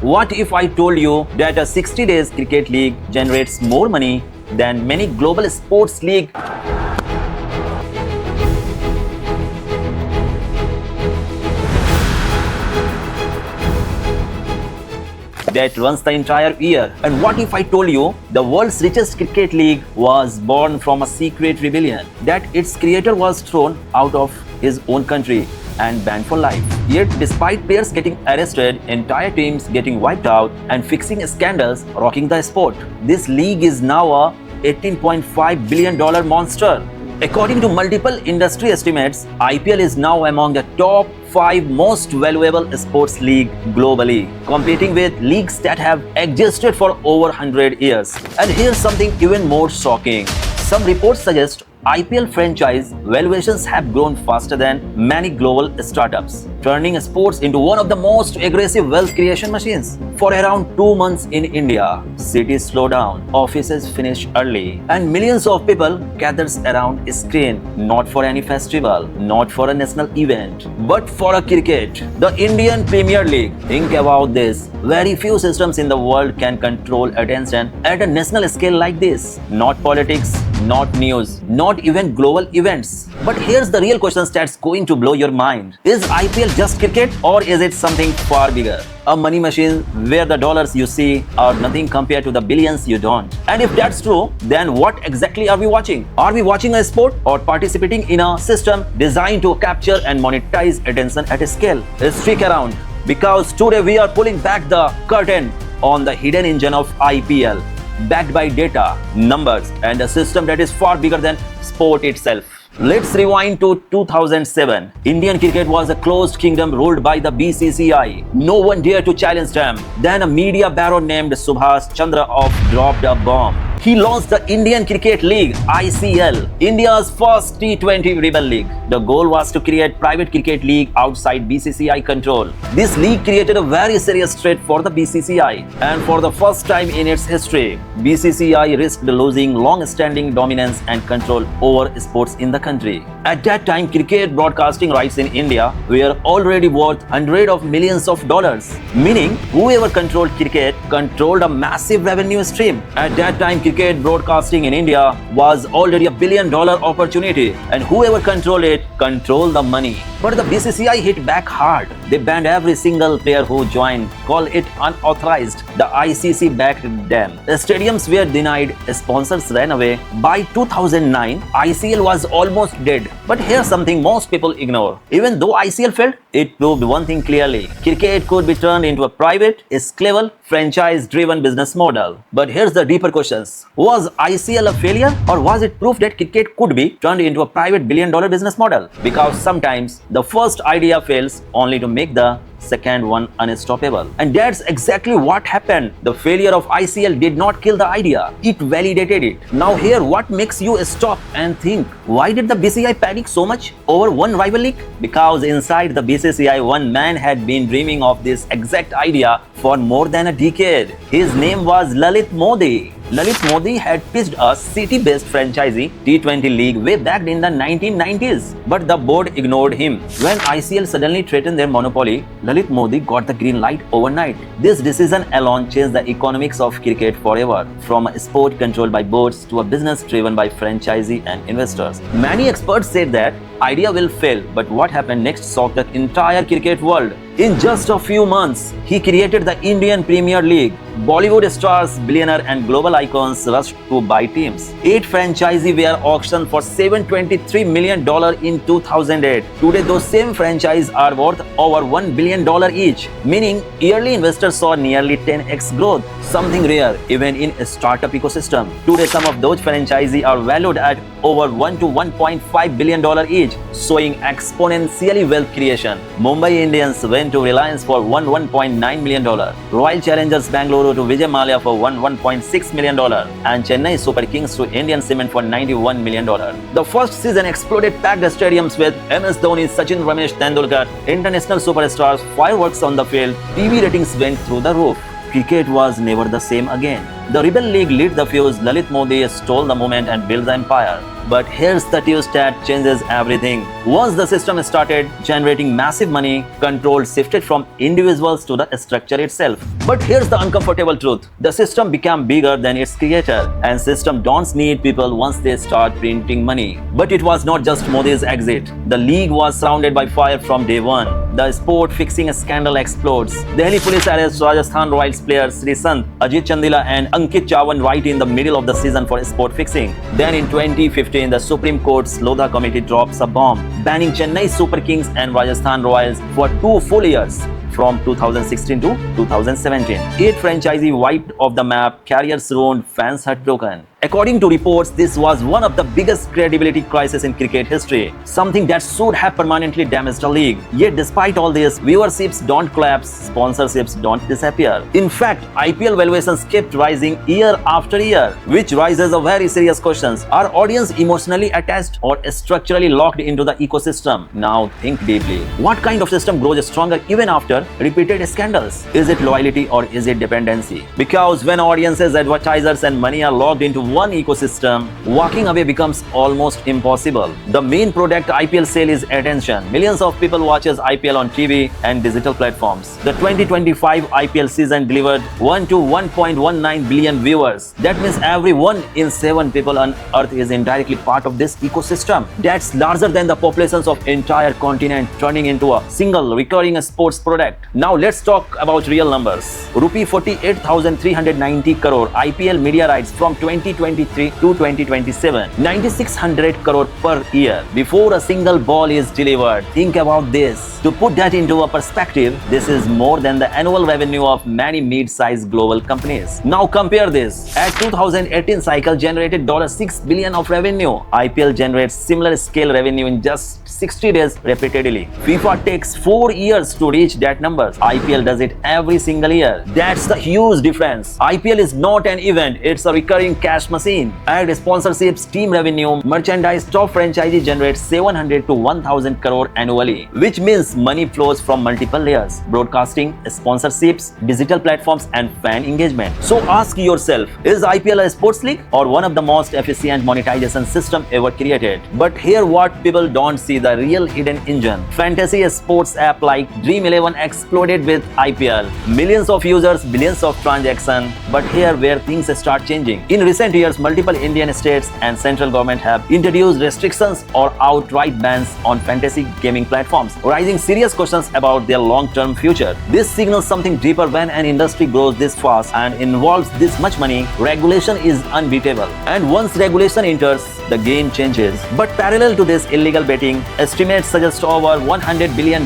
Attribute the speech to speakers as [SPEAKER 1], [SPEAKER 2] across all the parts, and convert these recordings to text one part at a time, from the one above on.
[SPEAKER 1] What if I told you that a 60 days cricket league generates more money than many global sports league? That runs the entire year. And what if I told you the world's richest cricket league was born from a secret rebellion, that its creator was thrown out of his own country and banned for life. Yet despite players getting arrested, entire teams getting wiped out, and fixing scandals rocking the sport, this league is now a $18.5 billion monster. According to multiple industry estimates, IPL is now among the top 5 most valuable sports league globally, competing with leagues that have existed for over 100 years. And here's something even more shocking. Some reports suggest IPL franchise valuations have grown faster than many global startups, turning sports into one of the most aggressive wealth creation machines. For around 2 months in India, cities slow down, offices finish early, and millions of people gathers around a screen, not for any festival, not for a national event, but for a cricket. The Indian Premier League. Think about this. Very few systems in the world can control attention at a national scale like this. Not politics, not news, not even global events. But here's the real question that's going to blow your mind. Is IPL just cricket, or is it something far bigger? A money machine where the dollars you see are nothing compared to the billions you don't. And if that's true, then what exactly are we watching? Are we watching a sport or participating in a system designed to capture and monetize attention at a scale? Stick around, because today we are pulling back the curtain on the hidden engine of IPL, backed by data, numbers, and a system that is far bigger than sport itself. Let's rewind to 2007. Indian cricket was a closed kingdom ruled by the BCCI. No one dared to challenge them. Then a media baron named Subhash Chandra dropped a bomb. He launched the Indian Cricket League, ICL, India's first T20 rebel league. The goal was to create private cricket league outside BCCI control. This league created a very serious threat for the BCCI, and for the first time in its history, BCCI risked losing long-standing dominance and control over sports in the country. At that time, cricket broadcasting rights in India were already worth hundreds of millions of dollars, meaning whoever controlled cricket controlled a massive revenue stream. At that time, cricket broadcasting in India was already a $1 billion opportunity, and whoever controlled it controlled the money. But the BCCI hit back hard. They banned every single player who joined, called it unauthorized. The ICC backed them. The stadiums were denied, sponsors ran away. By 2009, ICL was almost dead. But here's something most people ignore. Even though ICL failed, it proved one thing clearly. Cricket could be turned into a private, scalable, franchise-driven business model. But here's the deeper questions. Was ICL a failure, or was it proof that cricket could be turned into a private $1 billion business model? Because sometimes the first idea fails only to make the second one unstoppable. And that's exactly what happened. The failure of ICL did not kill the idea, it validated it. Now here, what makes you stop and think, why did the BCCI panic so much over one rival league? Because inside the BCCI, one man had been dreaming of this exact idea for more than a decade. His name was Lalit Modi. Lalit Modi had pitched a city-based franchisee T20 league way back in the 1990s, but the board ignored him. When ICL suddenly threatened their monopoly, Lalit Modi got the green light overnight. This decision alone changed the economics of cricket forever, from a sport controlled by boards to a business driven by franchisee and investors. Many experts said that idea will fail, but what happened next shocked the entire cricket world. In just a few months, he created the Indian Premier League. Bollywood stars, billionaires, and global icons rushed to buy teams. 8 franchisees were auctioned for $723 million in 2008. Today, those same franchises are worth over $1 billion each, meaning yearly investors saw nearly 10x growth, something rare even in a startup ecosystem. Today, some of those franchisees are valued at over $1 to $1.5 billion each, showing exponentially wealth creation. Mumbai Indians went to Reliance for $1.9 million. Royal Challengers Bangalore to Vijay Mallya for $1.6 million, and Chennai Super Kings to Indian Cement for $91 million. The first season exploded packed stadiums with MS Dhoni, Sachin, Ramesh Tendulkar, international superstars, fireworks on the field. TV ratings went through the roof. cricket was never the same again. The Rebel League lit the fuse, Lalit Modi stole the moment and built the empire. But here's the twist that changes everything. Once the system started generating massive money, control shifted from individuals to the structure itself. But here's the uncomfortable truth. The system became bigger than its creator, and system don't need people once they start printing money. But it was not just Modi's exit. The league was surrounded by fire from day one. The sport fixing scandal explodes. Delhi police arrests Rajasthan Royals players Sri Sant, Ajit Chandila and Ankit Chawan right in the middle of the season for sport fixing. Then in 2015, the Supreme Court's Lodha committee drops a bomb, banning Chennai Super Kings and Rajasthan Royals for 2 full years. From 2016 to 2017. 8 franchisees wiped off the map, careers ruined, fans heartbroken. According to reports, this was one of the biggest credibility crises in cricket history, something that should have permanently damaged the league. Yet despite all this, viewerships don't collapse, sponsorships don't disappear. In fact, IPL valuations kept rising year after year, which raises a very serious question. Are audience emotionally attached or structurally locked into the ecosystem? Now think deeply. What kind of system grows stronger even after repeated scandals? Is it loyalty or is it dependency? Because when audiences, advertisers and money are locked into one ecosystem, walking away becomes almost impossible. The main product IPL sale is attention. Millions of people watches IPL on TV and digital platforms. The 2025 IPL season delivered 1 to 1.19 billion viewers. That means every 1 in 7 people on earth is indirectly part of this ecosystem. That's larger than the populations of entire continent turning into a single recurring sports product. Now let's talk about real numbers. Rupee 48,390 crore IPL media rights from 2023 to 2027. 9,600 crore per year before a single ball is delivered. Think about this. To put that into a perspective, this is more than the annual revenue of many mid-sized global companies. Now compare this. At 2018 cycle generated $6 billion of revenue. IPL generates similar scale revenue in just 60 days repeatedly. FIFA takes 4 years to reach that number. IPL does it every single year. That's the huge difference. IPL is not an event, it's a recurring cash machine. Ad sponsorships, team revenue, merchandise, top franchisee generates 700 to 1000 crore annually, which means money flows from multiple layers: broadcasting, sponsorships, digital platforms and fan engagement. So ask yourself, is IPL a sports league or one of the most efficient monetization system ever created? But here what people don't see, the real hidden engine. Fantasy sports app like Dream 11 exploded with IPL. Millions of users, billions of transactions. But here where things start changing. In recent years, multiple Indian states and central government have introduced restrictions or outright bans on fantasy gaming platforms, raising serious questions about their long-term future. This signals something deeper. When an industry grows this fast and involves this much money, regulation is unbeatable. And once regulation enters, the game changes. But parallel to this, illegal betting estimates suggest over $100 billion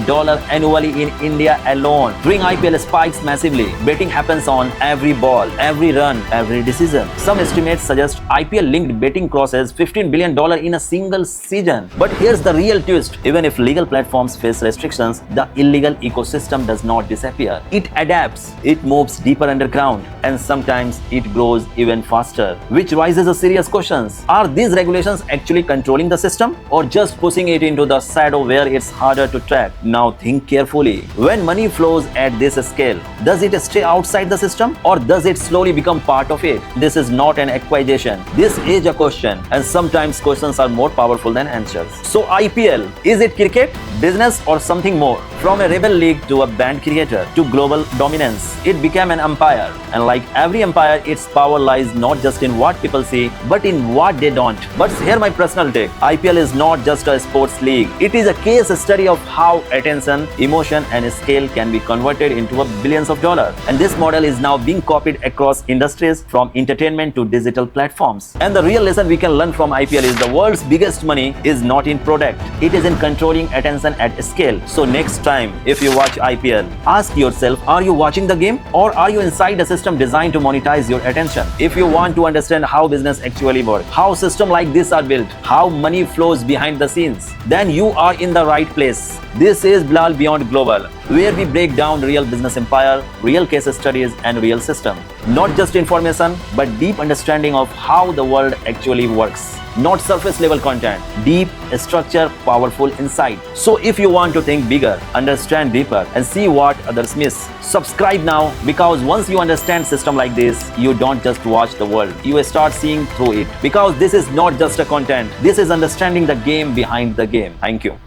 [SPEAKER 1] annually in India alone. During IPL spikes massively. Betting happens on every ball, every run, every decision. Some estimates suggest IPL-linked betting crosses $15 billion in a single season. But here's the real twist. Even if legal platforms face restrictions, the illegal ecosystem does not disappear. It adapts, it moves deeper underground, and sometimes it grows even faster. Which raises a serious questions. Are these regulations actually controlling the system or just pushing it into the shadow where it's harder to track? Now think carefully. When money flows at this scale, does it stay outside the system or does it slowly become part of it? This is not an accusation. This is a question, and sometimes questions are more powerful than answers. So IPL, is it cricket, business or something more? From a rebel league to a band creator to global dominance, it became an empire. And like every empire, its power lies not just in what people see, but in what they don't. But here my personal take. IPL is not just a sports league. It is a case study of how attention, emotion and scale can be converted into billions of dollars. And this model is now being copied across industries from entertainment to digital platforms. And the real lesson we can learn from IPL is the world's biggest money is not in product. It is in controlling attention at scale. So next time, if you watch IPL, ask yourself, are you watching the game or are you inside a system designed to monetize your attention? If you want to understand how business actually works, how systems like this are built, how money flows behind the scenes, then you are in the right place. This is Bilal Beyond Global, where we break down real business empire, real case studies and real system. Not just information, but deep understanding of how the world actually works. not surface level content. Deep structure, powerful insight. So if you want to think bigger, understand deeper, and see what others miss, subscribe now, because once you understand system like this, you don't just watch the world, you start seeing through it. Because this is not just a content, this is understanding the game behind the game. Thank you.